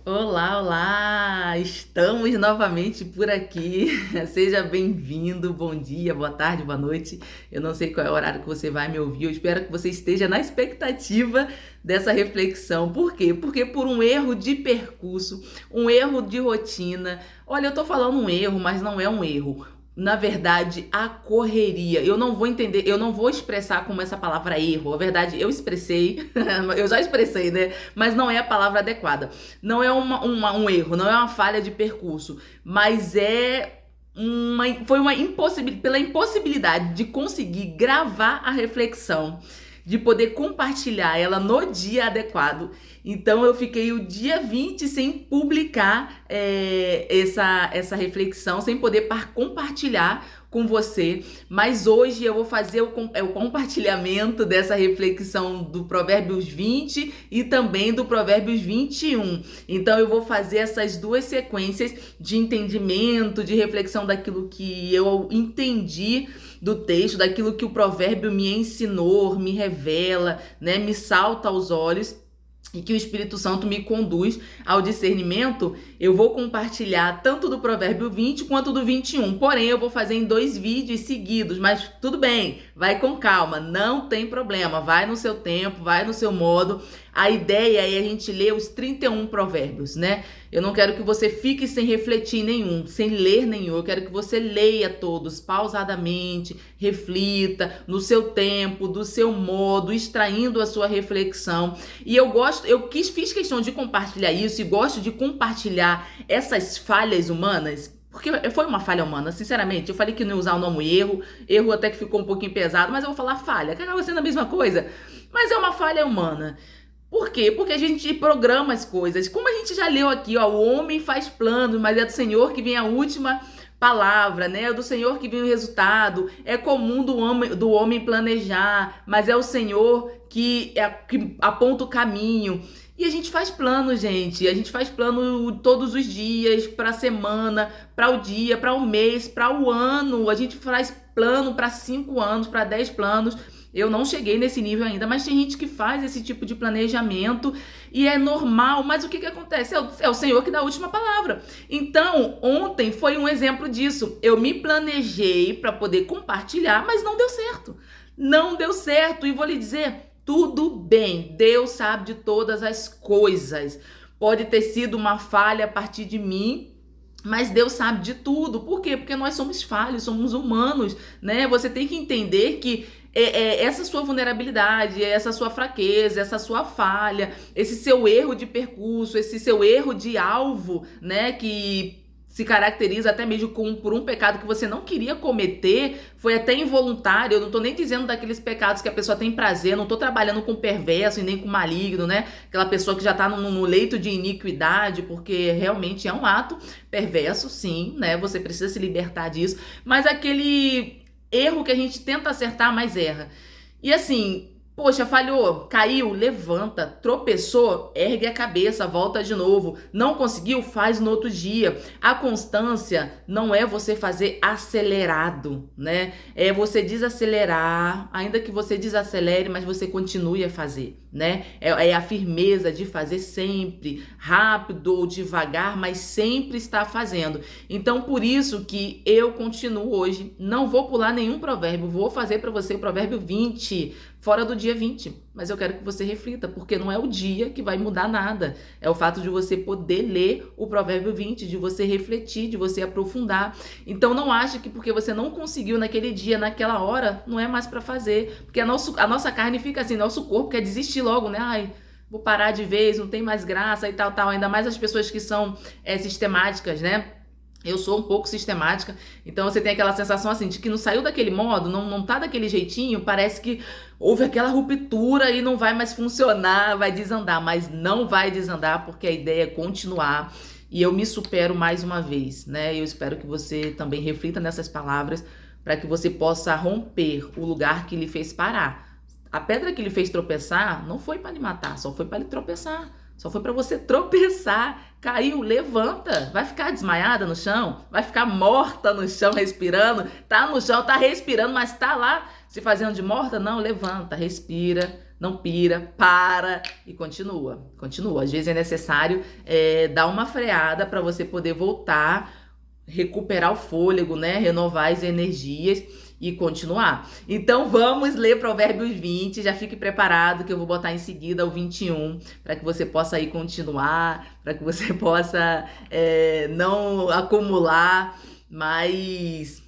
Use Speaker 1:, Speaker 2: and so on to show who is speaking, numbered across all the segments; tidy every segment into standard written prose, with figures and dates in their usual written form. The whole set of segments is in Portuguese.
Speaker 1: Olá, olá! Estamos novamente por aqui. Seja bem-vindo. Bom dia, boa tarde, boa noite. Eu não sei qual é o horário que você vai me ouvir. Eu espero que você esteja na expectativa dessa reflexão. Por quê? Porque por um erro de percurso, um erro de rotina. Olha, eu tô falando um erro, mas não é um erro. Na verdade, a correria. Eu não vou entender, eu não vou expressar como essa palavra erro. Na verdade, eu expressei, eu já expressei, né? Mas não é a palavra adequada. Não é um erro, não é uma falha de percurso, mas foi uma impossibilidade, pela impossibilidade de conseguir gravar a reflexão, de poder compartilhar ela no dia adequado. Então eu fiquei o dia 20 sem publicar essa reflexão, sem poder compartilhar com você, mas hoje eu vou fazer o compartilhamento dessa reflexão do Provérbios 20 e também do Provérbios 21. Então eu vou fazer essas duas sequências de entendimento, de reflexão daquilo que eu entendi do texto, daquilo que o provérbio me ensinou, me revela, né, me salta aos olhos e que o Espírito Santo me conduz ao discernimento. Eu vou compartilhar tanto do Provérbio 20 quanto do 21. Porém, eu vou fazer em 2 vídeos seguidos, mas tudo bem, vai com calma, não tem problema. Vai no seu tempo, vai no seu modo. A ideia é a gente ler os 31 provérbios, né? Eu não quero que você fique sem refletir nenhum, sem ler nenhum. Eu quero que você leia todos pausadamente, reflita no seu tempo, do seu modo, extraindo a sua reflexão. E fiz questão de compartilhar isso e gosto de compartilhar essas falhas humanas. Porque foi uma falha humana, sinceramente. Eu falei que não ia usar o nome erro até que ficou um pouquinho pesado, mas eu vou falar falha, que acaba sendo a mesma coisa. Mas é uma falha humana. Por quê? Porque a gente programa as coisas. Como a gente já leu aqui, ó, o homem faz planos, mas é do Senhor que vem a última palavra, né? É do Senhor que vem o resultado. É comum do homem planejar, mas é o Senhor que aponta o caminho. E a gente faz plano, gente. A gente faz plano todos os dias, para a semana, para o dia, para o mês, para o ano. A gente faz plano para 5 anos, para 10 planos. Eu não cheguei nesse nível ainda, mas tem gente que faz esse tipo de planejamento e é normal. Mas o que acontece? É o Senhor que dá a última palavra. Então, ontem foi um exemplo disso. Eu me planejei para poder compartilhar, mas não deu certo. Não deu certo. E vou lhe dizer, tudo bem. Deus sabe de todas as coisas. Pode ter sido uma falha a partir de mim, mas Deus sabe de tudo. Por quê? Porque nós somos falhos, somos humanos, né? Você tem que entender que essa sua vulnerabilidade, essa sua fraqueza, essa sua falha, esse seu erro de percurso, esse seu erro de alvo, né? Que se caracteriza até mesmo por um pecado que você não queria cometer, foi até involuntário. Eu não tô nem dizendo daqueles pecados que a pessoa tem prazer, não tô trabalhando com perverso e nem com maligno, né? Aquela pessoa que já tá no leito de iniquidade, porque realmente é um ato perverso, sim, né? Você precisa se libertar disso, mas aquele erro que a gente tenta acertar, mas erra. E assim, poxa, falhou, caiu, levanta, tropeçou, ergue a cabeça, volta de novo. Não conseguiu, faz no outro dia. A constância não é você fazer acelerado, né? É você desacelerar, ainda que você desacelere, mas você continue a fazer, né? É a firmeza de fazer sempre, rápido ou devagar, mas sempre está fazendo. Então, por isso que eu continuo hoje, não vou pular nenhum provérbio, vou fazer para você o provérbio 20, fora do dia 20, mas eu quero que você reflita, porque não é o dia que vai mudar nada, é o fato de você poder ler o provérbio 20, de você refletir, de você aprofundar. Então não ache que porque você não conseguiu naquele dia, naquela hora, não é mais para fazer, porque a nossa carne fica assim, nosso corpo quer desistir logo, né? Ai, vou parar de vez, não tem mais graça e tal, ainda mais as pessoas que são sistemáticas, né? Eu sou um pouco sistemática, então você tem aquela sensação assim, de que não saiu daquele modo, não tá daquele jeitinho, parece que houve aquela ruptura e não vai mais funcionar, vai desandar, mas não vai desandar porque a ideia é continuar e eu me supero mais uma vez, né? Eu espero que você também reflita nessas palavras para que você possa romper o lugar que lhe fez parar. A pedra que lhe fez tropeçar não foi para lhe matar, só foi para lhe tropeçar. Só foi para você tropeçar, caiu, levanta, vai ficar desmaiada no chão, vai ficar morta no chão respirando, tá no chão, tá respirando, mas tá lá se fazendo de morta? Não, levanta, respira, não pira, para e continua. Continua. Às vezes é necessário dar uma freada para você poder voltar, recuperar o fôlego, né? Renovar as energias e continuar. Então vamos ler Provérbios 20, já fique preparado que eu vou botar em seguida o 21, para que você possa aí continuar, para que você possa não acumular, mas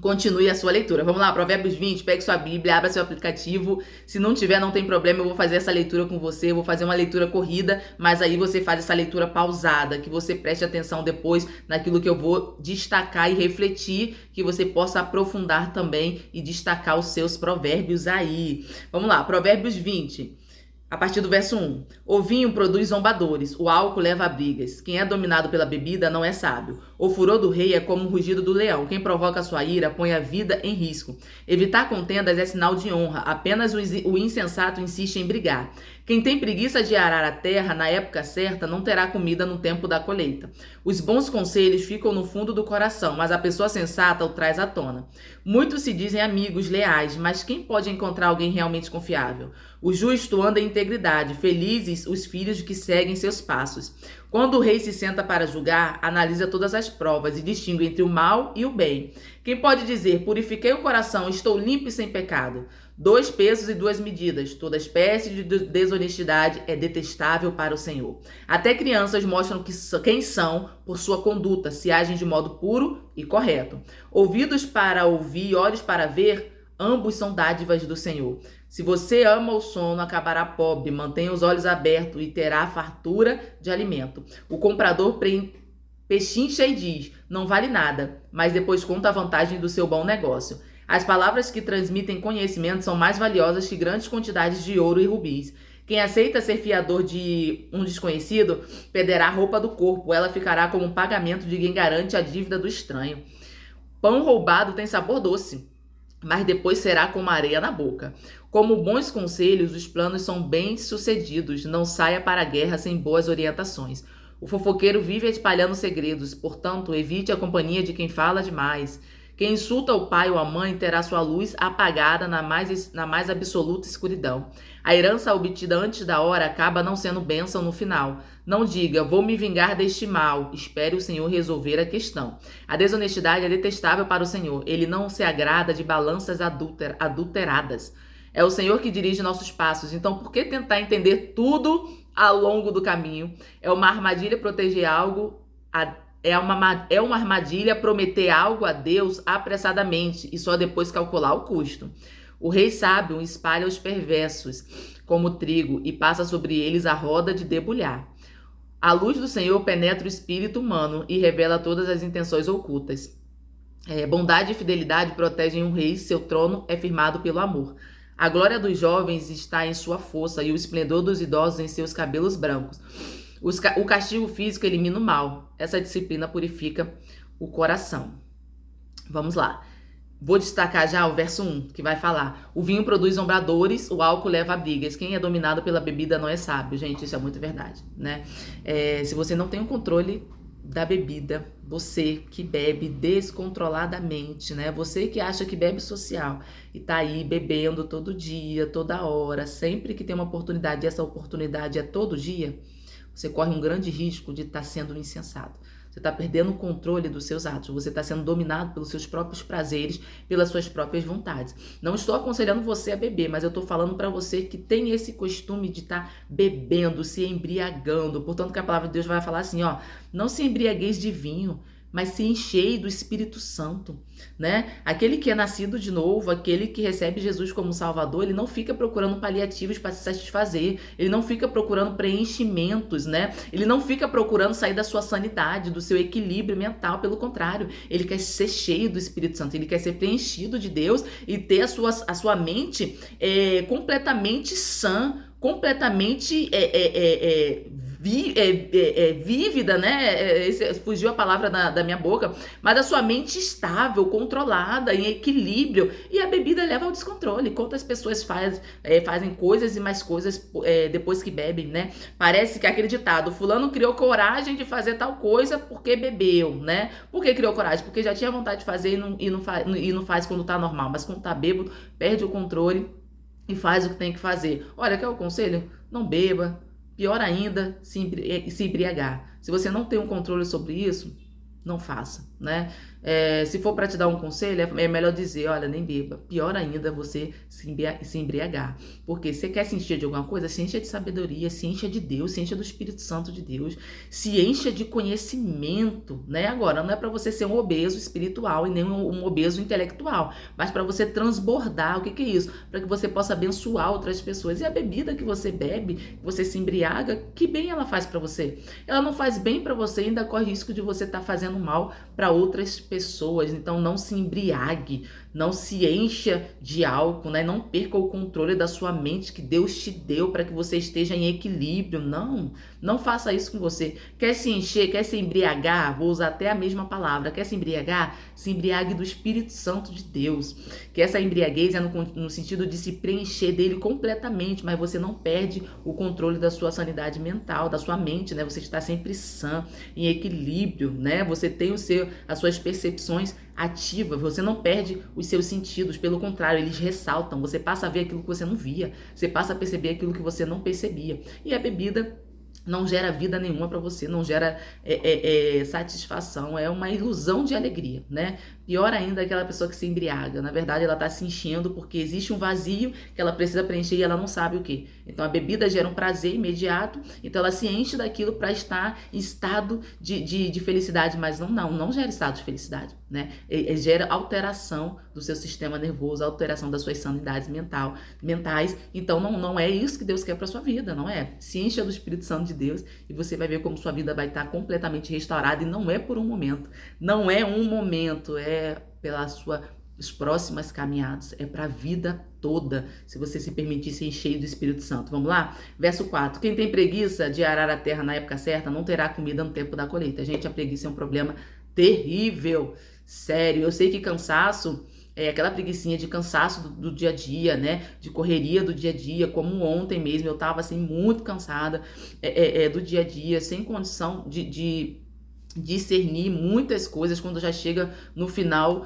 Speaker 1: continue a sua leitura. Vamos lá, Provérbios 20, pegue sua Bíblia, abra seu aplicativo. Se não tiver, não tem problema, eu vou fazer essa leitura com você, eu vou fazer uma leitura corrida, mas aí você faz essa leitura pausada, que você preste atenção depois naquilo que eu vou destacar e refletir, que você possa aprofundar também e destacar os seus provérbios aí. Vamos lá, Provérbios 20. A partir do verso 1. O vinho produz zombadores, o álcool leva a brigas. Quem é dominado pela bebida não é sábio. O furor do rei é como o rugido do leão. Quem provoca sua ira põe a vida em risco. Evitar contendas é sinal de honra. Apenas o insensato insiste em brigar. Quem tem preguiça de arar a terra na época certa não terá comida no tempo da colheita. Os bons conselhos ficam no fundo do coração, mas a pessoa sensata o traz à tona. Muitos se dizem amigos leais, mas quem pode encontrar alguém realmente confiável? O justo anda em integridade, felizes os filhos que seguem seus passos. Quando o rei se senta para julgar, analisa todas as provas e distingue entre o mal e o bem. Quem pode dizer, purifiquei o coração, estou limpo e sem pecado? 2 pesos e 2 medidas. Toda espécie de desonestidade é detestável para o Senhor. Até crianças mostram quem são por sua conduta, se agem de modo puro e correto. Ouvidos para ouvir e olhos para ver, ambos são dádivas do Senhor. Se você ama o sono, acabará pobre, mantenha os olhos abertos e terá fartura de alimento. O comprador pechincha e diz, não vale nada, mas depois conta a vantagem do seu bom negócio. As palavras que transmitem conhecimento são mais valiosas que grandes quantidades de ouro e rubis. Quem aceita ser fiador de um desconhecido perderá a roupa do corpo, ela ficará como um pagamento de quem garante a dívida do estranho. Pão roubado tem sabor doce, mas depois será como areia na boca. Como bons conselhos, os planos são bem-sucedidos. Não saia para a guerra sem boas orientações. O fofoqueiro vive espalhando segredos, portanto, evite a companhia de quem fala demais. Quem insulta o pai ou a mãe terá sua luz apagada na mais absoluta escuridão. A herança obtida antes da hora acaba não sendo bênção no final. Não diga, vou me vingar deste mal. Espere o Senhor resolver a questão. A desonestidade é detestável para o Senhor. Ele não se agrada de balanças adulteradas. É o Senhor que dirige nossos passos. Então, por que tentar entender tudo ao longo do caminho? É uma armadilha proteger algo É uma armadilha prometer algo a Deus apressadamente e só depois calcular o custo. O rei sábio espalha os perversos como trigo e passa sobre eles a roda de debulhar. A luz do Senhor penetra o espírito humano e revela todas as intenções ocultas. Bondade e fidelidade protegem um rei, seu trono é firmado pelo amor. A glória dos jovens está em sua força e o esplendor dos idosos em seus cabelos brancos. O castigo físico elimina o mal. Essa disciplina purifica o coração. Vamos lá. Vou destacar já o verso 1, que vai falar. O vinho produz zombadores, o álcool leva a brigas. Quem é dominado pela bebida não é sábio. Gente, isso é muito verdade, né? Se você não tem o controle da bebida, você que bebe descontroladamente, né? Você que acha que bebe social e tá aí bebendo todo dia, toda hora, sempre que tem uma oportunidade, e essa oportunidade é todo dia, você corre um grande risco de estar sendo insensato. Você está perdendo o controle dos seus atos. Você está sendo dominado pelos seus próprios prazeres, pelas suas próprias vontades. Não estou aconselhando você a beber, mas eu estou falando para você que tem esse costume de estar bebendo, se embriagando. Portanto, que a palavra de Deus vai falar assim, ó, não se embriagueis de vinho, mas se enchei do Espírito Santo, né? Aquele que é nascido de novo, aquele que recebe Jesus como Salvador, ele não fica procurando paliativos para se satisfazer, ele não fica procurando preenchimentos, né? Ele não fica procurando sair da sua sanidade, do seu equilíbrio mental, pelo contrário, ele quer ser cheio do Espírito Santo, ele quer ser preenchido de Deus e ter a sua mente completamente sã, completamente vívida, né? Fugiu a palavra da minha boca, mas a sua mente estável, controlada, em equilíbrio, e a bebida leva ao descontrole. Quantas pessoas fazem coisas e mais coisas depois que bebem, né? Parece que aquele ditado, fulano criou coragem de fazer tal coisa porque bebeu, né? Por que criou coragem? Porque já tinha vontade de fazer e não faz quando tá normal, mas quando tá bêbado, perde o controle e faz o que tem que fazer. Olha, quer o conselho? Não beba. Pior ainda, se embriagar. Se você não tem um controle sobre isso, não faça, né? Se for para te dar um conselho, é melhor dizer, olha, nem beba. Pior ainda, você se embriagar. Porque você quer se encher de alguma coisa, se encha de sabedoria, se encha de Deus, se encha do Espírito Santo de Deus, se encha de conhecimento, né? Agora, não é para você ser um obeso espiritual e nem um obeso intelectual, mas para você transbordar. O que é isso? Para que você possa abençoar outras pessoas. E a bebida que você bebe, que você se embriaga, que bem ela faz para você? Ela não faz bem para você e ainda corre risco de você estar fazendo mal para outras pessoas. Então não se embriague, não se encha de álcool, né? Não perca o controle da sua mente que Deus te deu para que você esteja em equilíbrio. Não faça isso com você. Quer se encher, quer se embriagar? Vou usar até a mesma palavra. Quer se embriagar? Se embriague do Espírito Santo de Deus. Que essa embriaguez é no sentido de se preencher dele completamente, mas você não perde o controle da sua sanidade mental, da sua mente, né? Você está sempre sã, em equilíbrio, né? Você tem as suas percepções ativas, você não perde os seus sentidos, pelo contrário, eles ressaltam, você passa a ver aquilo que você não via, você passa a perceber aquilo que você não percebia. E a bebida não gera vida nenhuma para você, não gera satisfação, é uma ilusão de alegria, né? Pior ainda é aquela pessoa que se embriaga. Na verdade, ela está se enchendo porque existe um vazio que ela precisa preencher e ela não sabe o que. Então, a bebida gera um prazer imediato, então ela se enche daquilo para estar em estado de felicidade, mas não gera estado de felicidade, né? Gera alteração do seu sistema nervoso, alteração das suas sanidades mentais. Então, não é isso que Deus quer para sua vida, não é? Se encha do Espírito Santo de Deus e você vai ver como sua vida vai estar completamente restaurada, e não é por um momento, não é um momento, é pelas suas próximas caminhadas, é para a vida toda, se você se permitir ser cheio do Espírito Santo. Vamos lá? Verso 4. Quem tem preguiça de arar a terra na época certa não terá comida no tempo da colheita. Gente, a preguiça é um problema terrível, sério. Eu sei que cansaço é aquela preguicinha de cansaço do dia a dia, né? De correria do dia a dia, como ontem mesmo, eu tava assim muito cansada do dia a dia, sem condição de discernir muitas coisas quando já chega no final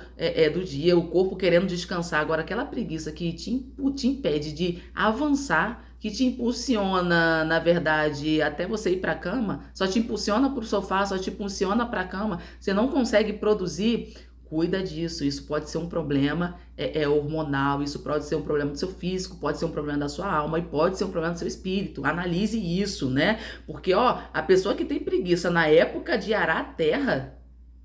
Speaker 1: do dia, o corpo querendo descansar. Agora, aquela preguiça que te impede de avançar, que te impulsiona, na verdade, até você ir para a cama, só te impulsiona para o sofá, só te impulsiona para a cama, você não consegue produzir. Cuida disso, isso pode ser um problema hormonal, isso pode ser um problema do seu físico, pode ser um problema da sua alma e pode ser um problema do seu espírito. Analise isso, né? Porque, a pessoa que tem preguiça na época de arar a terra,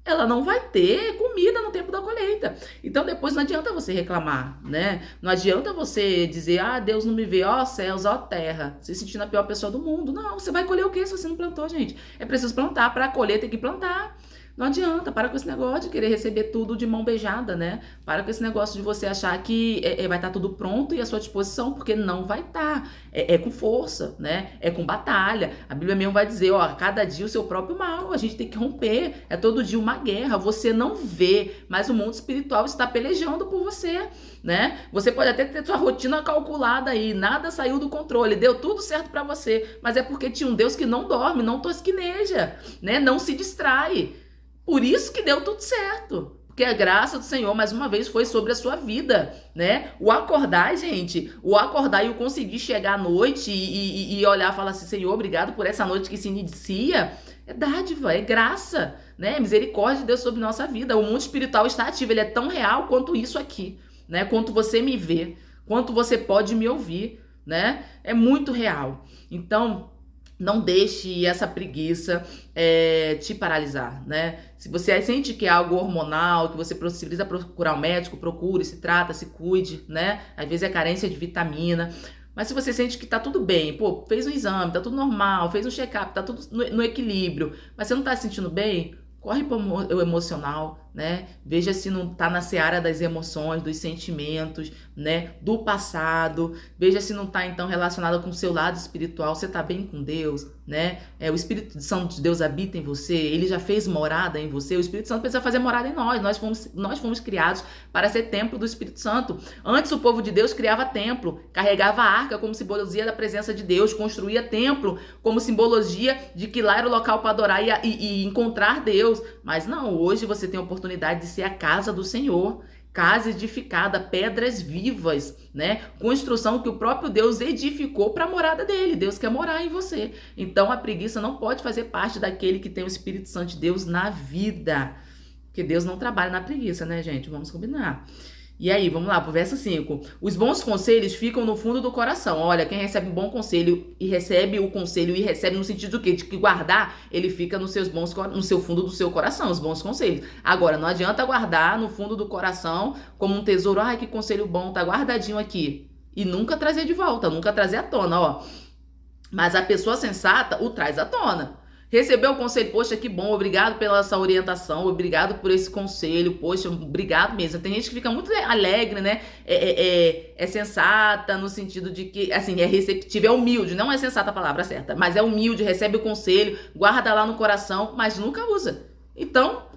Speaker 1: ela não vai ter comida no tempo da colheita. Então, depois não adianta você reclamar, né? Não adianta você dizer, Deus não me vê, céus, terra, se sentindo a pior pessoa do mundo. Não, você vai colher o quê se você não plantou, gente? É preciso plantar, para colher tem que plantar. Não adianta, para com esse negócio de querer receber tudo de mão beijada, né? Para com esse negócio de você achar que vai estar tudo pronto e à sua disposição, porque não vai estar. É com força, né? É com batalha. A Bíblia mesmo vai dizer, cada dia o seu próprio mal, a gente tem que romper. É todo dia uma guerra, você não vê, mas o mundo espiritual está pelejando por você, né? Você pode até ter sua rotina calculada aí, nada saiu do controle, deu tudo certo para você, mas é porque tinha um Deus que não dorme, não tosquineja, né? Não se distrai. Por isso que deu tudo certo. Porque a graça do Senhor, mais uma vez, foi sobre a sua vida, né? O acordar, gente, e o conseguir chegar à noite e olhar e falar assim, Senhor, obrigado por essa noite que se inicia, é dádiva, é graça, né? Misericórdia de Deus sobre nossa vida. O mundo espiritual está ativo, ele é tão real quanto isso aqui, né? Quanto você me vê, quanto você pode me ouvir, né? É muito real. Então, não deixe essa preguiça te paralisar, né? Se você sente que é algo hormonal, que você precisa procurar um médico, procure, se trata, se cuide, né? Às vezes é carência de vitamina. Mas se você sente que tá tudo bem, fez um exame, tá tudo normal, fez um check-up, tá tudo no equilíbrio, mas você não tá se sentindo bem, corre para o emocional, né? Veja se não tá na seara das emoções, dos sentimentos, né? Do passado. Veja se não tá, então, relacionado com o seu lado espiritual. Você tá bem com Deus, né? O Espírito Santo de Deus habita em você. Ele já fez morada em você. O Espírito Santo precisa fazer morada em nós. Nós fomos criados para ser templo do Espírito Santo. Antes, o povo de Deus criava templo, carregava a arca como simbologia da presença de Deus, construía templo como simbologia de que lá era o local para adorar e encontrar Deus. Mas não, hoje você tem a oportunidade de ser a casa do Senhor. casa edificada, pedras vivas, né? Construção que o próprio Deus edificou para a morada dele. Deus quer morar em você. Então a preguiça não pode fazer parte daquele que tem o Espírito Santo de Deus na vida. Porque Deus não trabalha na preguiça, né, gente? Vamos combinar. E aí, vamos lá pro verso 5. Os bons conselhos ficam no fundo do coração. Olha, quem recebe um bom conselho e recebe o conselho e recebe no sentido do quê? De que guardar, ele fica no seu fundo do seu coração, os bons conselhos. Agora, não adianta guardar no fundo do coração como um tesouro. Ai, que conselho bom, tá guardadinho aqui. E nunca trazer de volta, nunca trazer à tona, ó. Mas a pessoa sensata o traz à tona. Recebeu o conselho, poxa, que bom, obrigado pela essa orientação, obrigado por esse conselho, poxa, obrigado mesmo. Tem gente que fica muito alegre, né? É sensata no sentido de que, assim, é receptiva, é humilde, não é sensata a palavra certa, mas é humilde, recebe o conselho, guarda lá no coração, mas nunca usa. Então,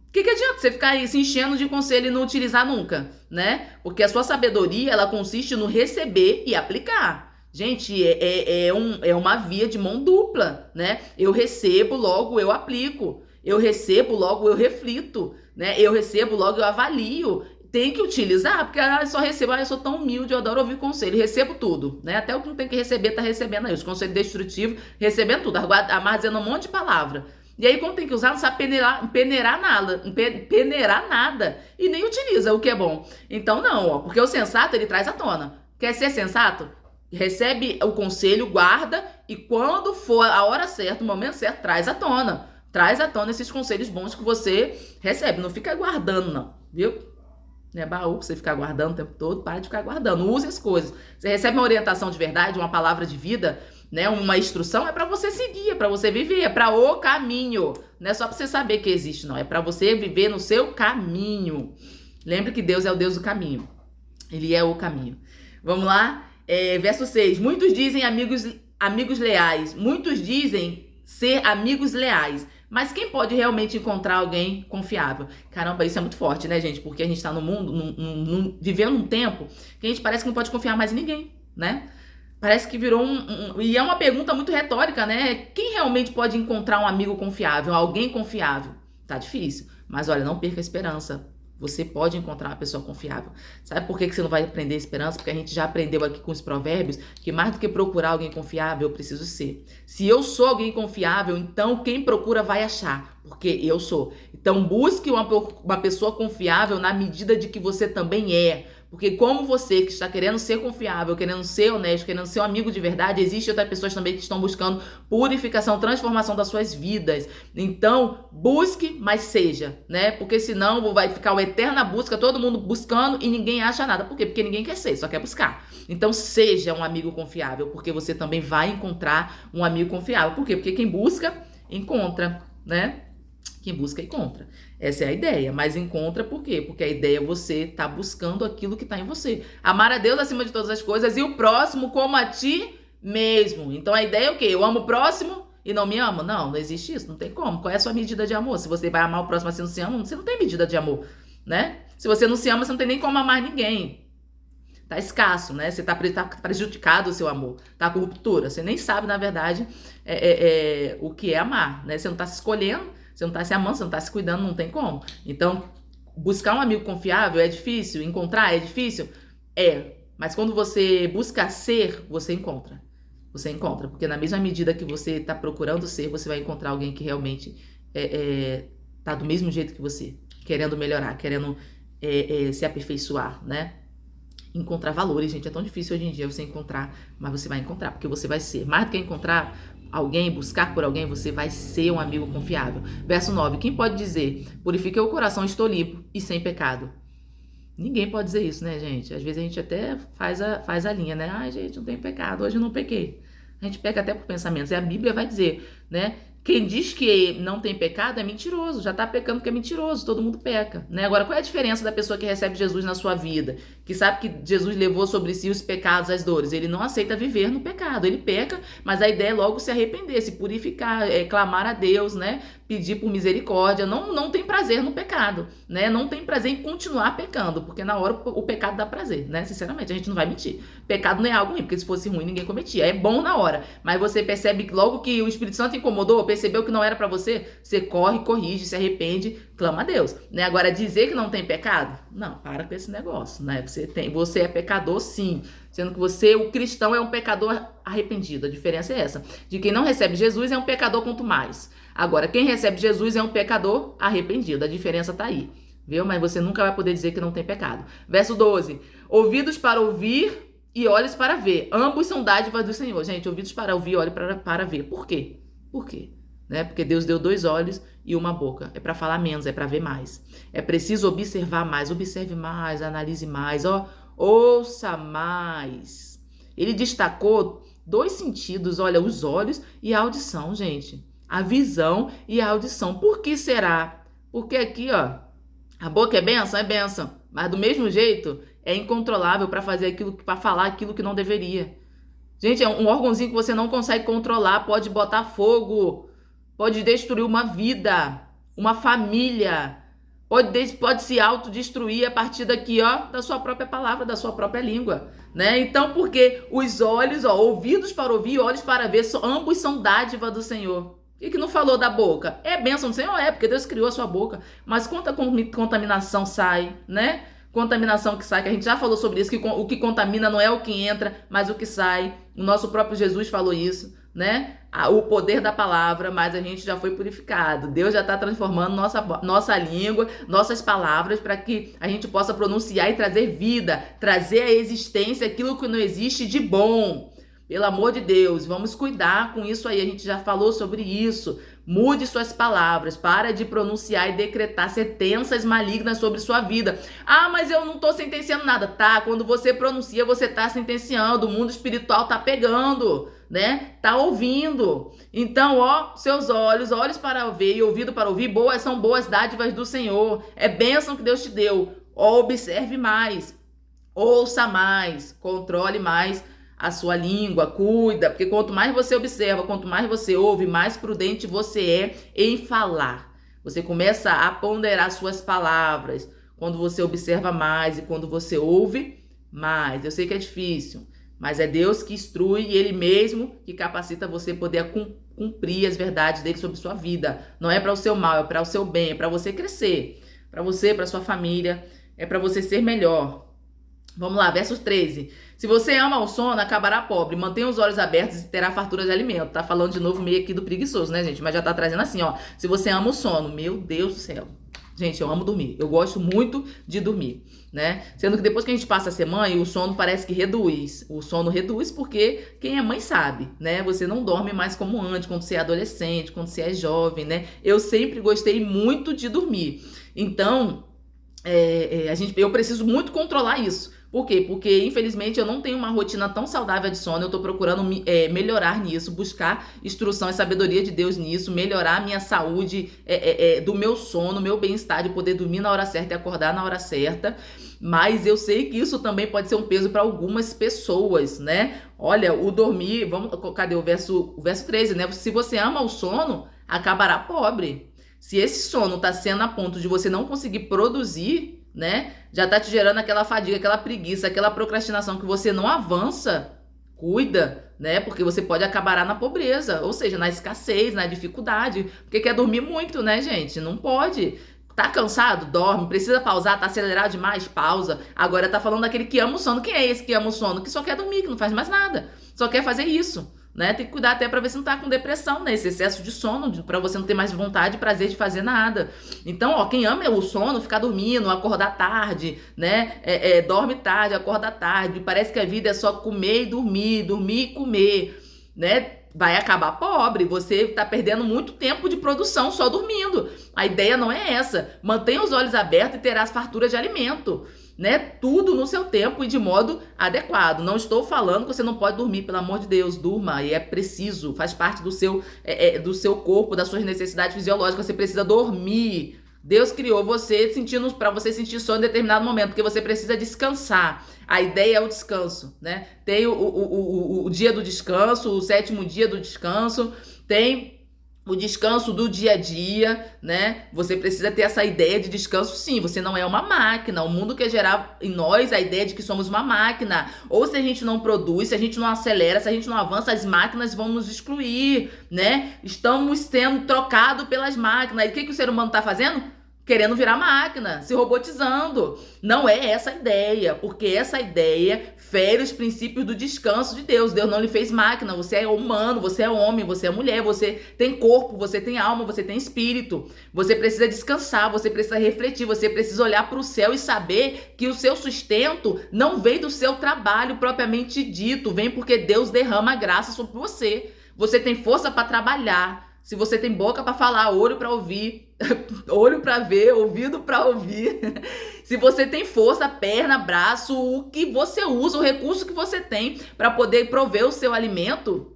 Speaker 1: o que adianta você ficar aí se enchendo de conselho e não utilizar nunca, né? Porque a sua sabedoria, ela consiste no receber e aplicar. Gente, é uma via de mão dupla, né? Eu recebo, logo eu aplico. Eu recebo, logo eu reflito, né? Eu recebo, logo eu avalio. Tem que utilizar, porque eu só recebo, eu sou tão humilde, eu adoro ouvir conselho, recebo tudo, né? Até o que não tem que receber, tá recebendo aí. Os conselhos destrutivos, recebendo tudo, armazenando um monte de palavra. E aí, quando tem que usar, não sabe peneirar nada. E nem utiliza o que é bom. Então, não, ó, porque o sensato, ele traz à tona. Quer ser sensato? Recebe o conselho, guarda, e quando for a hora certa, o momento certo, traz à tona. Traz à tona esses conselhos bons que você recebe. Não fica guardando, não, viu? Não é baú pra você ficar guardando o tempo todo, para de ficar guardando. Use as coisas. Você recebe uma orientação de verdade, uma palavra de vida, né? Uma instrução, é para você seguir, é para você viver, é para o caminho. Não é só para você saber que existe, não. É para você viver no seu caminho. Lembre que Deus é o Deus do caminho. Ele é o caminho. Vamos lá? Verso 6. Muitos dizem amigos leais. Muitos dizem ser amigos leais. Mas quem pode realmente encontrar alguém confiável? Caramba, isso é muito forte, né, gente? Porque a gente tá no mundo, vivendo um tempo que a gente parece que não pode confiar mais em ninguém, né? Parece que virou E é uma pergunta muito retórica, né? Quem realmente pode encontrar um amigo confiável, alguém confiável? Tá difícil. Mas olha, não perca a esperança. Você pode encontrar uma pessoa confiável. Sabe por que você não vai aprender esperança? Porque a gente já aprendeu aqui com os provérbios que mais do que procurar alguém confiável, eu preciso ser. Se eu sou alguém confiável, então quem procura vai achar. Porque eu sou. Então busque uma pessoa confiável na medida de que você também é. Porque como você que está querendo ser confiável, querendo ser honesto, querendo ser um amigo de verdade, existem outras pessoas também que estão buscando purificação, transformação das suas vidas. Então, busque, mas seja, né? Porque senão vai ficar uma eterna busca, todo mundo buscando e ninguém acha nada. Por quê? Porque ninguém quer ser, só quer buscar. Então, seja um amigo confiável, porque você também vai encontrar um amigo confiável. Por quê? Porque quem busca, encontra, né? Quem busca, encontra. Essa é a ideia. Mas encontra por quê? Porque a ideia é você estar buscando aquilo que está em você. Amar a Deus acima de todas as coisas e o próximo como a ti mesmo. Então a ideia é o quê? Eu amo o próximo e não me amo? Não existe isso. Não tem como. Qual é a sua medida de amor? Se você vai amar o próximo assim não se ama, você não tem medida de amor, né? Se você não se ama, você não tem nem como amar ninguém. Tá escasso, né? Você tá prejudicado o seu amor. Tá com ruptura. Você nem sabe, na verdade, o que é amar, né? Você não tá se escolhendo. Você não tá se amando, você não tá se cuidando, não tem como. Então, buscar um amigo confiável é difícil, encontrar é difícil? É, mas quando você busca ser, você encontra. Você encontra, porque na mesma medida que você tá procurando ser, você vai encontrar alguém que realmente tá do mesmo jeito que você, querendo melhorar, querendo se aperfeiçoar, né? Encontrar valores, gente, é tão difícil hoje em dia você encontrar, mas você vai encontrar, porque você vai ser. Mais do que encontrar alguém, buscar por alguém, você vai ser um amigo confiável. Verso 9, quem pode dizer, purifiquei o coração, estou limpo e sem pecado? Ninguém pode dizer isso, né, gente? Às vezes a gente até faz a linha, né? Ai, gente, não tem pecado, hoje eu não pequei. A gente peca até por pensamentos. E a Bíblia vai dizer, né? Quem diz que não tem pecado é mentiroso, já tá pecando porque é mentiroso, todo mundo peca, né? Agora, qual é a diferença da pessoa que recebe Jesus na sua vida? Que sabe que Jesus levou sobre si os pecados, as dores. Ele não aceita viver no pecado, ele peca, mas a ideia é logo se arrepender, se purificar, clamar a Deus, né? Pedir por misericórdia, não tem prazer no pecado, né? Não tem prazer em continuar pecando, porque na hora o pecado dá prazer, né? Sinceramente, a gente não vai mentir. Pecado não é algo ruim, porque se fosse ruim ninguém cometia. É bom na hora, mas você percebe que logo que o Espírito Santo incomodou, recebeu o que não era pra você, você corre, corrige, se arrepende, clama a Deus, né? Agora, dizer que não tem pecado? Não, para com esse negócio, né? Você é pecador, sim, sendo que você, o cristão, é um pecador arrependido. A diferença é essa. De quem não recebe Jesus é um pecador quanto mais. Agora, quem recebe Jesus é um pecador arrependido. A diferença tá aí, viu? Mas você nunca vai poder dizer que não tem pecado. Verso 12. Ouvidos para ouvir e olhos para ver. Ambos são dádivas do Senhor. Gente, ouvidos para ouvir e olhos para ver. Por quê? Por quê? Né? Porque Deus deu 2 olhos e uma boca. É para falar menos, é para ver mais. É preciso observar mais. Observe mais, analise mais. Ouça mais. Ele destacou 2 sentidos. Olha, os olhos e a audição, gente. A visão e a audição. Por que será? Porque aqui, ó, a boca é bênção. Mas do mesmo jeito, é incontrolável para falar aquilo que não deveria. Gente, é um órgãozinho que você não consegue controlar, pode botar fogo, pode destruir uma vida, uma família, pode se autodestruir a partir daqui, ó, da sua própria palavra, da sua própria língua, né? Então, porque os olhos, ó, ouvidos para ouvir e olhos para ver, ambos são dádiva do Senhor. E que não falou da boca? É bênção do Senhor? É, porque Deus criou a sua boca. Mas quanta contaminação sai, né? Contaminação que sai, que a gente já falou sobre isso, que o que contamina não é o que entra, mas o que sai. O nosso próprio Jesus falou isso, né? O poder da palavra, mas a gente já foi purificado. Deus já está transformando nossa língua, nossas palavras, para que a gente possa pronunciar e trazer vida, trazer à existência aquilo que não existe de bom. Pelo amor de Deus, vamos cuidar com isso aí. A gente já falou sobre isso. Mude suas palavras, para de pronunciar e decretar sentenças malignas sobre sua vida. Ah, mas eu não estou sentenciando nada. Tá, quando você pronuncia, você está sentenciando. O mundo espiritual tá pegando, né? Tá ouvindo. Então, ó, seus olhos para ver e ouvido para ouvir, são boas dádivas do Senhor. É bênção que Deus te deu. Observe mais, ouça mais, controle mais a sua língua, cuida, porque quanto mais você observa, quanto mais você ouve, mais prudente você é em falar. Você começa a ponderar suas palavras quando você observa mais e quando você ouve mais. Eu sei que é difícil, mas é Deus que instrui e Ele mesmo que capacita você poder cumprir as verdades dele sobre sua vida. Não é para o seu mal, é para o seu bem, é para você crescer, para você, para sua família, é para você ser melhor. Vamos lá, verso 13. Se você ama o sono, acabará pobre. Mantenha os olhos abertos e terá fartura de alimento. Tá falando de novo meio aqui do preguiçoso, né, gente? Mas já tá trazendo assim, ó. Se você ama o sono, meu Deus do céu. Gente, eu amo dormir. Eu gosto muito de dormir, né? Sendo que depois que a gente passa a ser mãe, o sono parece que reduz. O sono reduz porque quem é mãe sabe, né? Você não dorme mais como antes, quando você é adolescente, quando você é jovem, né? Eu sempre gostei muito de dormir. Então, eu preciso muito controlar isso. Por quê? Porque, infelizmente, eu não tenho uma rotina tão saudável de sono. Eu tô procurando melhorar nisso, buscar instrução e sabedoria de Deus nisso, melhorar a minha saúde do meu sono, meu bem-estar, de poder dormir na hora certa e acordar na hora certa. Mas eu sei que isso também pode ser um peso para algumas pessoas, né? Olha, o dormir... Cadê o verso 13, né? Se você ama o sono, acabará pobre. Se esse sono tá sendo a ponto de você não conseguir produzir, né? Já tá te gerando aquela fadiga, aquela preguiça, aquela procrastinação que você não avança, cuida, né? Porque você pode acabar na pobreza, ou seja, na escassez, na dificuldade, porque quer dormir muito, né, gente? Não pode. Tá cansado? Dorme. Precisa pausar? Tá acelerado demais? Pausa. Agora tá falando daquele que ama o sono. Quem é esse que ama o sono? Que só quer dormir, que não faz mais nada. Só quer fazer isso, né? Tem que cuidar até pra ver se não tá com depressão, né? Esse excesso de sono, pra você não ter mais vontade e prazer de fazer nada. Então, ó, quem ama o sono, ficar dormindo, acordar tarde, né? Dorme tarde, acorda tarde. Parece que a vida é só comer e dormir, dormir e comer, né? Vai acabar pobre, você tá perdendo muito tempo de produção só dormindo. A ideia não é essa. Mantenha os olhos abertos e terás fartura de alimento, né? Tudo no seu tempo e de modo adequado. Não estou falando que você não pode dormir, pelo amor de Deus, durma, e é preciso, faz parte do seu corpo, das suas necessidades fisiológicas, você precisa dormir. Deus criou você para você sentir sono em determinado momento, porque você precisa descansar. A ideia é o descanso, né? Tem o dia do descanso, o 7º dia do descanso, tem o descanso do dia a dia, né? Você precisa ter essa ideia de descanso, sim. Você não é uma máquina. O mundo quer gerar em nós a ideia de que somos uma máquina. Ou se a gente não produz, se a gente não acelera, se a gente não avança, as máquinas vão nos excluir, né? Estamos sendo trocados pelas máquinas. E o que o ser humano está fazendo? Querendo virar máquina, se robotizando. Não é essa a ideia, porque essa ideia fere os princípios do descanso de Deus. Deus não lhe fez máquina, você é humano, você é homem, você é mulher, você tem corpo, você tem alma, você tem espírito. Você precisa descansar, você precisa refletir, você precisa olhar para o céu e saber que o seu sustento não vem do seu trabalho propriamente dito, vem porque Deus derrama graça sobre você. Você tem força para trabalhar. Se você tem boca para falar, olho para ouvir, olho para ver, ouvido para ouvir. Se você tem força, perna, braço, o que você usa, o recurso que você tem para poder prover o seu alimento,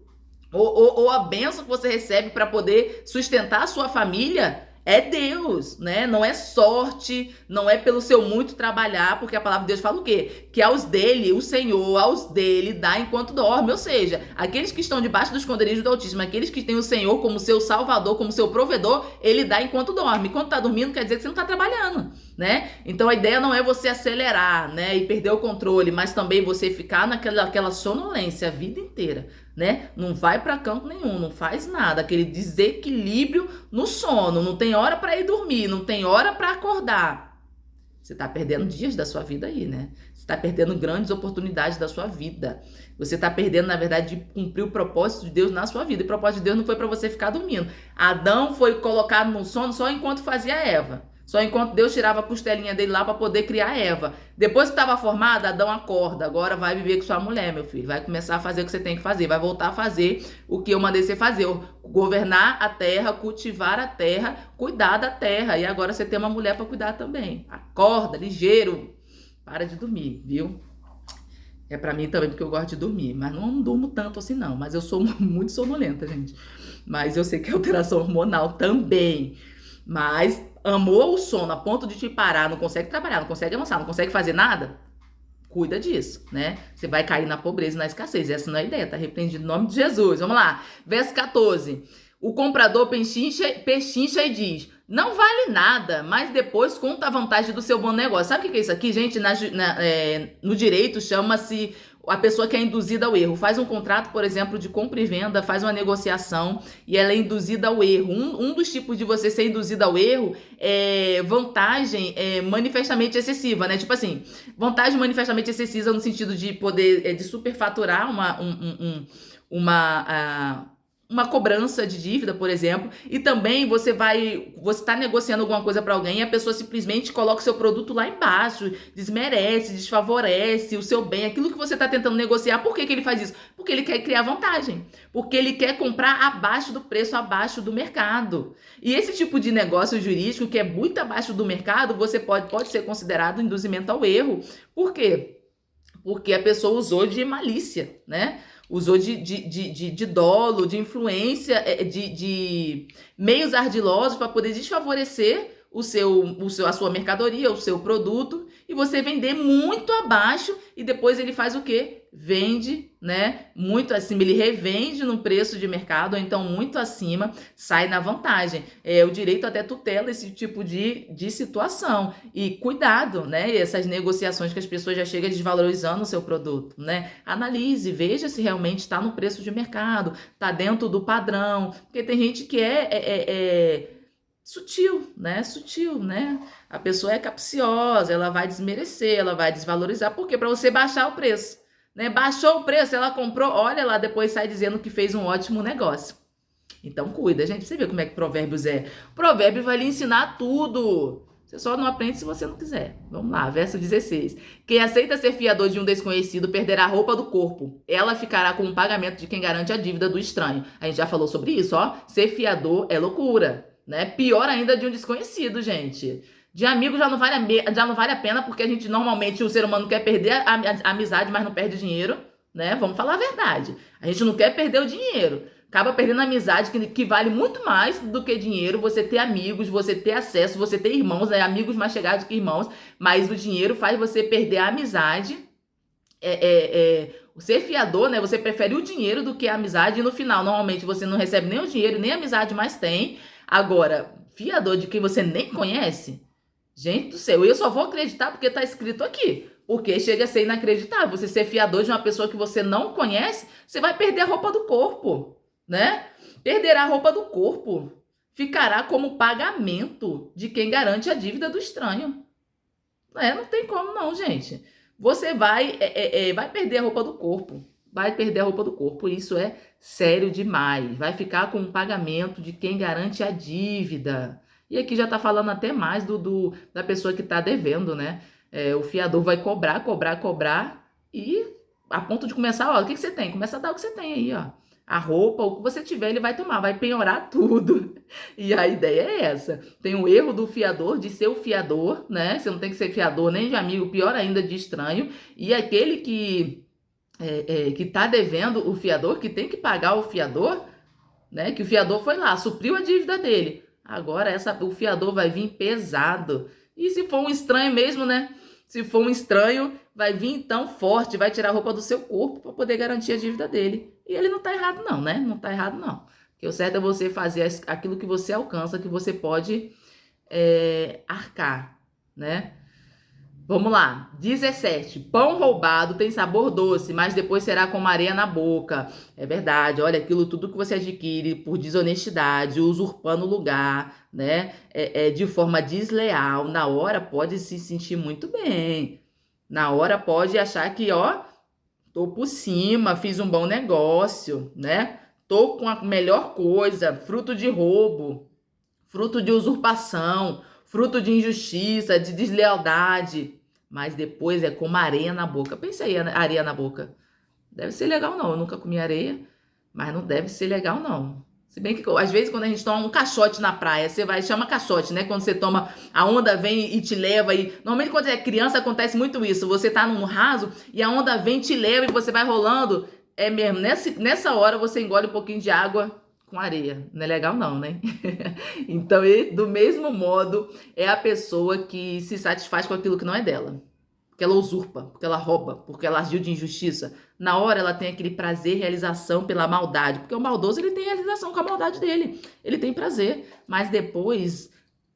Speaker 1: ou a bênção que você recebe para poder sustentar a sua família, é Deus, né? Não é sorte, não é pelo seu muito trabalhar, porque a palavra de Deus fala o quê? Que aos dele, o Senhor, aos dele, dá enquanto dorme. Ou seja, aqueles que estão debaixo do esconderijo do Altíssimo, aqueles que têm o Senhor como seu salvador, como seu provedor, ele dá enquanto dorme. Quando tá dormindo, quer dizer que você não tá trabalhando, né? Então a ideia não é você acelerar, né? E perder o controle, mas também você ficar naquela sonolência a vida inteira, né? Não vai para canto nenhum, não faz nada, aquele desequilíbrio no sono, não tem hora para ir dormir, não tem hora para acordar. Você tá perdendo dias da sua vida aí, né? Você tá perdendo grandes oportunidades da sua vida. Você tá perdendo, na verdade, de cumprir o propósito de Deus na sua vida. E o propósito de Deus não foi para você ficar dormindo. Adão foi colocado no sono só enquanto fazia Eva. Só enquanto Deus tirava a costelinha dele lá para poder criar Eva. Depois que estava formada, Adão acorda. Agora vai viver com sua mulher, meu filho. Vai começar a fazer o que você tem que fazer. Vai voltar a fazer o que eu mandei você fazer. Governar a terra, cultivar a terra, cuidar da terra. E agora você tem uma mulher para cuidar também. Acorda, ligeiro. Para de dormir, viu? É para mim também, porque eu gosto de dormir. Mas não durmo tanto assim, não. Mas eu sou muito sonolenta, gente. Mas eu sei que é alteração hormonal também. Mas amou o sono a ponto de te parar, não consegue trabalhar, não consegue avançar, não consegue fazer nada? Cuida disso, né? Você vai cair na pobreza e na escassez. Essa não é a ideia, tá repreendido no nome de Jesus. Vamos lá. Verso 14. O comprador pechincha e diz: não vale nada, mas depois conta a vantagem do seu bom negócio. Sabe o que é isso aqui, gente? No direito chama-se a pessoa que é induzida ao erro. Faz um contrato, por exemplo, de compra e venda, faz uma negociação e ela é induzida ao erro. Um dos tipos de você ser induzida ao erro é vantagem manifestamente excessiva, né? Tipo assim, vantagem manifestamente excessiva no sentido de poder de superfaturar uma cobrança de dívida, por exemplo, e também você está negociando alguma coisa para alguém e a pessoa simplesmente coloca o seu produto lá embaixo, desmerece, desfavorece o seu bem, aquilo que você está tentando negociar. Por que ele faz isso? Porque ele quer criar vantagem, porque ele quer comprar abaixo do preço, abaixo do mercado. E esse tipo de negócio jurídico que é muito abaixo do mercado, você pode ser considerado induzimento ao erro. Por quê? Porque a pessoa usou de malícia, né? Usou de dolo, de influência, de meios ardilosos para poder desfavorecer a sua mercadoria, o seu produto, e você vender muito abaixo, e depois ele faz o quê? Vende, né? Muito acima, ele revende no preço de mercado, ou então muito acima, sai na vantagem. O direito até tutela esse tipo de situação. E cuidado, né? Essas negociações que as pessoas já chegam desvalorizando o seu produto, né? Analise, veja se realmente está no preço de mercado, está dentro do padrão, porque tem gente que sutil, né? A pessoa é capciosa, ela vai desmerecer, ela vai desvalorizar, porque para você baixar o preço, né? Baixou o preço, ela comprou, olha lá, depois sai dizendo que fez um ótimo negócio. Então cuida, gente, você vê como é que Provérbios é. Provérbio vai lhe ensinar tudo. Você só não aprende se você não quiser. Vamos lá, verso 16. Quem aceita ser fiador de um desconhecido perderá a roupa do corpo. Ela ficará como pagamento de quem garante a dívida do estranho. A gente já falou sobre isso, ó. Ser fiador é loucura, né? Pior ainda de um desconhecido, gente. De amigo já não vale a pena, porque a gente normalmente, o ser humano quer perder a amizade, mas não perde dinheiro, né? Vamos falar a verdade. A gente não quer perder o dinheiro. Acaba perdendo a amizade, que vale muito mais do que dinheiro. Você ter amigos, você ter acesso, você ter irmãos, né? Amigos mais chegados que irmãos, mas o dinheiro faz você perder a amizade. Ser fiador, né? Você prefere o dinheiro do que a amizade e no final, normalmente, você não recebe nem o dinheiro, nem a amizade mais tem. Agora, fiador de quem você nem conhece, gente do céu, eu só vou acreditar porque tá escrito aqui. Porque chega a ser inacreditável. Você ser fiador de uma pessoa que você não conhece, você vai perder a roupa do corpo, né? Perderá a roupa do corpo. Ficará como pagamento de quem garante a dívida do estranho. Não tem como não, gente. Você vai perder a roupa do corpo. Vai perder a roupa do corpo. Isso é sério demais. Vai ficar com o pagamento de quem garante a dívida. E aqui já tá falando até mais da pessoa que tá devendo, né? O fiador vai cobrar e a ponto de começar, ó, o que você tem? Começa a dar o que você tem aí, ó. A roupa, o que você tiver, ele vai tomar, vai penhorar tudo. E a ideia é essa. Tem o erro do fiador, de ser o fiador, né? Você não tem que ser fiador nem de amigo, pior ainda de estranho. E aquele que tá devendo o fiador, que tem que pagar o fiador, né? Que o fiador foi lá, supriu a dívida dele. Agora o fiador vai vir pesado. E se for um estranho mesmo, né? Se for um estranho, vai vir então forte, vai tirar a roupa do seu corpo para poder garantir a dívida dele. E ele não tá errado não, né? Não tá errado não. Porque o certo é você fazer aquilo que você alcança, que você pode arcar, né? Vamos lá. 17. Pão roubado tem sabor doce, mas depois será como areia na boca. É verdade. Olha, aquilo tudo que você adquire por desonestidade, usurpando o lugar, né? De forma desleal. Na hora pode se sentir muito bem. Na hora pode achar que, ó, tô por cima, fiz um bom negócio, né? Tô com a melhor coisa, fruto de roubo, fruto de usurpação, fruto de injustiça, de deslealdade. Mas depois é como areia na boca. Pensa aí, areia na boca. Deve ser legal não, eu nunca comi areia, mas não deve ser legal não. Se bem que às vezes quando a gente toma um caixote na praia, você vai, chama caixote, né? Quando você toma, a onda vem e te leva. Normalmente quando é criança acontece muito isso. Você tá num raso e a onda vem, te leva e você vai rolando. É mesmo, nessa hora você engole um pouquinho de água com areia. Não é legal não, né? Então, do mesmo modo, é a pessoa que se satisfaz com aquilo que não é dela. Porque ela usurpa, porque ela rouba, porque ela agiu de injustiça. Na hora ela tem aquele prazer, realização pela maldade. Porque o maldoso, ele tem realização com a maldade dele. Ele tem prazer. Mas depois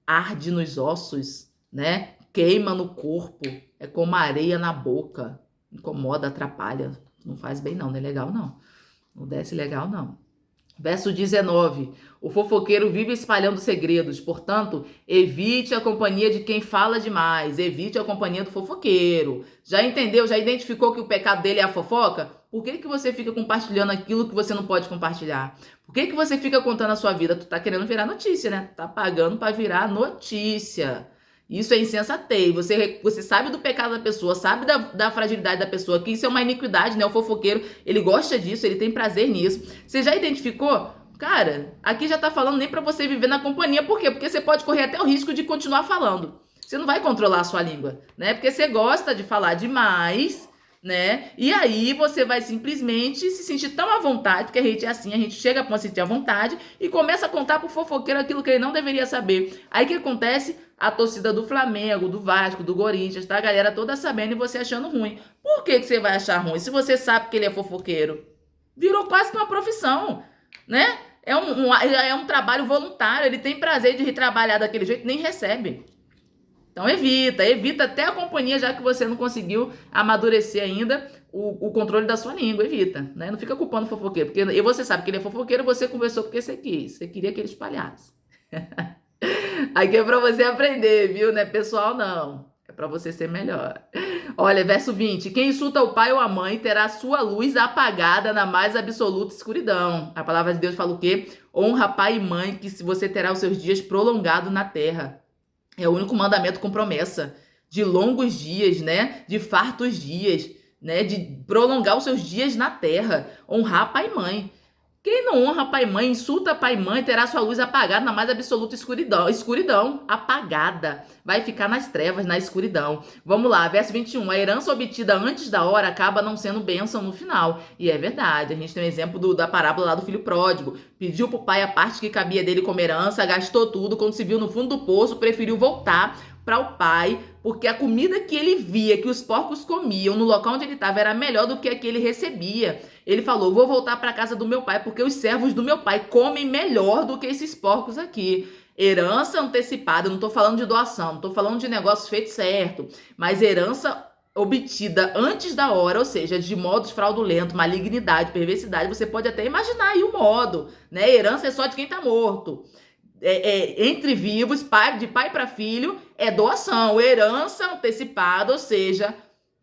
Speaker 1: arde nos ossos, né? Queima no corpo. É como areia na boca. Incomoda, atrapalha. Não faz bem não, não é legal não. Não desce legal não. Verso 19. O fofoqueiro vive espalhando segredos, portanto, evite a companhia de quem fala demais, evite a companhia do fofoqueiro. Já entendeu? Já identificou que o pecado dele é a fofoca? Por que você fica compartilhando aquilo que você não pode compartilhar? Por que você fica contando a sua vida? Tu tá querendo virar notícia, né? Tá pagando para virar notícia. Isso é insensatez. Você sabe do pecado da pessoa, sabe da fragilidade da pessoa, que isso é uma iniquidade, né? O fofoqueiro, ele gosta disso, ele tem prazer nisso. Você já identificou? Cara, aqui já tá falando nem pra você viver na companhia. Por quê? Porque você pode correr até o risco de continuar falando. Você não vai controlar a sua língua, né? Porque você gosta de falar demais, né? E aí você vai simplesmente se sentir tão à vontade, porque a gente é assim, a gente chega pra se sentir à vontade e começa a contar pro fofoqueiro aquilo que ele não deveria saber. Aí o que acontece? A torcida do Flamengo, do Vasco, do Corinthians, tá? A galera toda sabendo e você achando ruim. Por que você vai achar ruim se você sabe que ele é fofoqueiro? Virou quase que uma profissão, né? É um trabalho voluntário, ele tem prazer de trabalhar daquele jeito, nem recebe. Então evita até a companhia, já que você não conseguiu amadurecer ainda o controle da sua língua, evita, né? Não fica culpando o fofoqueiro, porque e você sabe que ele é fofoqueiro, você conversou porque você quis, você queria que ele espalhasse. Aqui é pra você aprender, viu? Não é pessoal, não. É pra você ser melhor. Olha, verso 20. Quem insulta o pai ou a mãe terá sua luz apagada na mais absoluta escuridão. A palavra de Deus fala o quê? Honra pai e mãe, que você terá os seus dias prolongados na terra. É o único mandamento com promessa. De longos dias, né? De fartos dias, né? De prolongar os seus dias na terra. Honrar pai e mãe. Quem não honra pai e mãe, insulta pai e mãe, terá sua luz apagada na mais absoluta escuridão. Escuridão, apagada. Vai ficar nas trevas, na escuridão. Vamos lá, verso 21. A herança obtida antes da hora acaba não sendo bênção no final. E é verdade. A gente tem um exemplo da parábola lá do filho pródigo. Pediu pro pai a parte que cabia dele como herança, gastou tudo. Quando se viu no fundo do poço, preferiu voltar para o pai, porque a comida que ele via que os porcos comiam no local onde ele estava era melhor do que a que ele recebia. Ele falou: vou voltar para a casa do meu pai, porque os servos do meu pai comem melhor do que esses porcos aqui. Herança antecipada, eu não estou falando de doação, não estou falando de negócio feito certo, mas herança obtida antes da hora, ou seja, de modos fraudulentos, malignidade, perversidade, você pode até imaginar aí o modo, né? Herança é só de quem está morto. Entre vivos, de pai para filho, é doação. Herança antecipada, ou seja,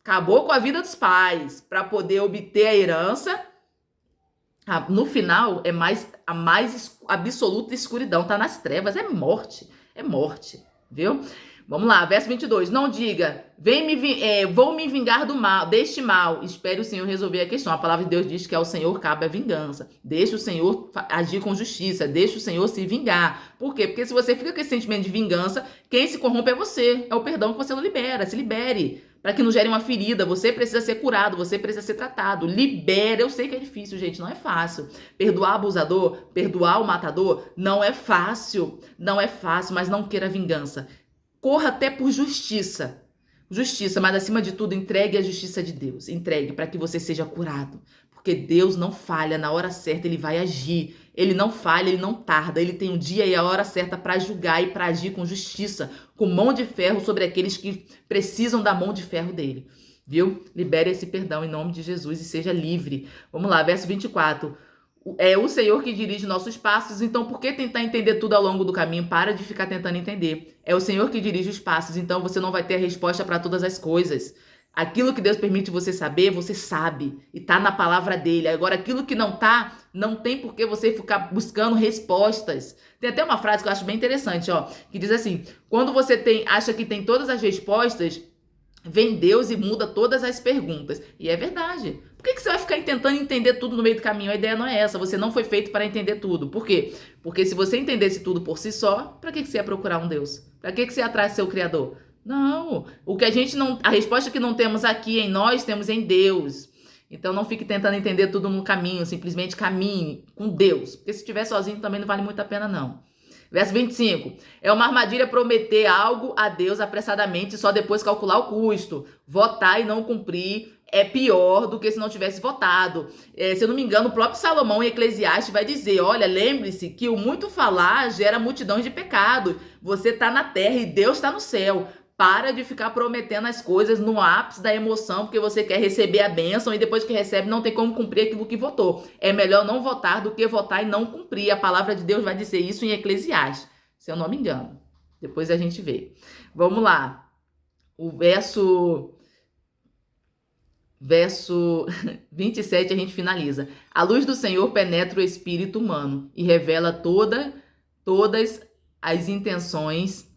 Speaker 1: acabou com a vida dos pais para poder obter a herança. No final, a mais absoluta escuridão, tá nas trevas, é morte, viu? Vamos lá, verso 22. Não diga, vou me vingar do mal, deste mal. Espere o Senhor resolver a questão. A palavra de Deus diz que ao Senhor cabe a vingança. Deixa o Senhor agir com justiça. Deixa o Senhor se vingar. Por quê? Porque se você fica com esse sentimento de vingança, quem se corrompe é você. É o perdão que você não libera. Se libere. Para que não gere uma ferida. Você precisa ser curado. Você precisa ser tratado. Libera. Eu sei que é difícil, gente. Não é fácil. Perdoar o abusador, perdoar o matador, não é fácil. Não é fácil, mas não queira vingança. Corra até por justiça. Justiça, mas acima de tudo, entregue a justiça de Deus. Entregue para que você seja curado. Porque Deus não falha, na hora certa ele vai agir. Ele não falha, ele não tarda. Ele tem o dia e a hora certa para julgar e para agir com justiça, com mão de ferro sobre aqueles que precisam da mão de ferro dele. Viu? Libere esse perdão em nome de Jesus e seja livre. Vamos lá, verso 24. É o Senhor que dirige nossos passos, então por que tentar entender tudo ao longo do caminho? Para de ficar tentando entender. É o Senhor que dirige os passos, então você não vai ter a resposta para todas as coisas. Aquilo que Deus permite você saber, você sabe. E tá na palavra dele. Agora, aquilo que não tá, não tem por que você ficar buscando respostas. Tem até uma frase que eu acho bem interessante, ó, que diz assim: quando você acha que tem todas as respostas, vem Deus e muda todas as perguntas. E é verdade. Por que você vai ficar tentando entender tudo no meio do caminho? A ideia não é essa. Você não foi feito para entender tudo. Por quê? Porque se você entendesse tudo por si só, para que você ia procurar um Deus? Para que você ia atrás do seu Criador? Não. A resposta que não temos aqui em nós, temos em Deus. Então não fique tentando entender tudo no caminho. Simplesmente caminhe com Deus. Porque se estiver sozinho também não vale muito a pena, não. Verso 25. É uma armadilha prometer algo a Deus apressadamente e só depois calcular o custo. Votar e não cumprir é pior do que se não tivesse votado. Se eu não me engano, o próprio Salomão em Eclesiastes vai dizer: olha, lembre-se que o muito falar gera multidões de pecados. Você está na terra e Deus está no céu. Para de ficar prometendo as coisas no ápice da emoção, porque você quer receber a bênção e depois que recebe não tem como cumprir aquilo que votou. É melhor não votar do que votar e não cumprir. A palavra de Deus vai dizer isso em Eclesiastes, se eu não me engano. Depois a gente vê. Vamos lá. O verso 27 a gente finaliza. A luz do Senhor penetra o espírito humano e revela todas as intenções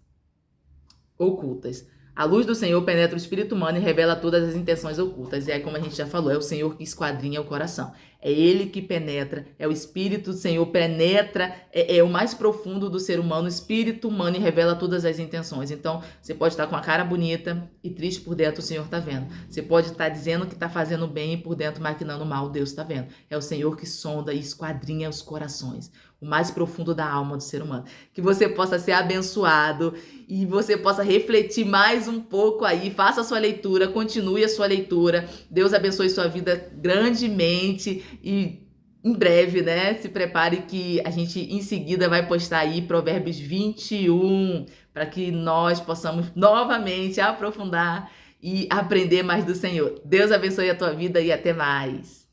Speaker 1: ocultas. A luz do Senhor penetra o espírito humano e revela todas as intenções ocultas. E aí, como a gente já falou, é o Senhor que esquadrinha o coração. É Ele que penetra, é o Espírito do Senhor penetra, é o mais profundo do ser humano, o espírito humano, e revela todas as intenções. Então, você pode estar com a cara bonita e triste por dentro, o Senhor está vendo. Você pode estar dizendo que está fazendo bem e por dentro maquinando mal, Deus está vendo. É o Senhor que sonda e esquadrinha os corações, o mais profundo da alma do ser humano. Que você possa ser abençoado e você possa refletir mais um pouco aí. Faça a sua leitura, continue a sua leitura. Deus abençoe sua vida grandemente e em breve, né? Se prepare que a gente em seguida vai postar aí Provérbios 21 para que nós possamos novamente aprofundar e aprender mais do Senhor. Deus abençoe a tua vida e até mais.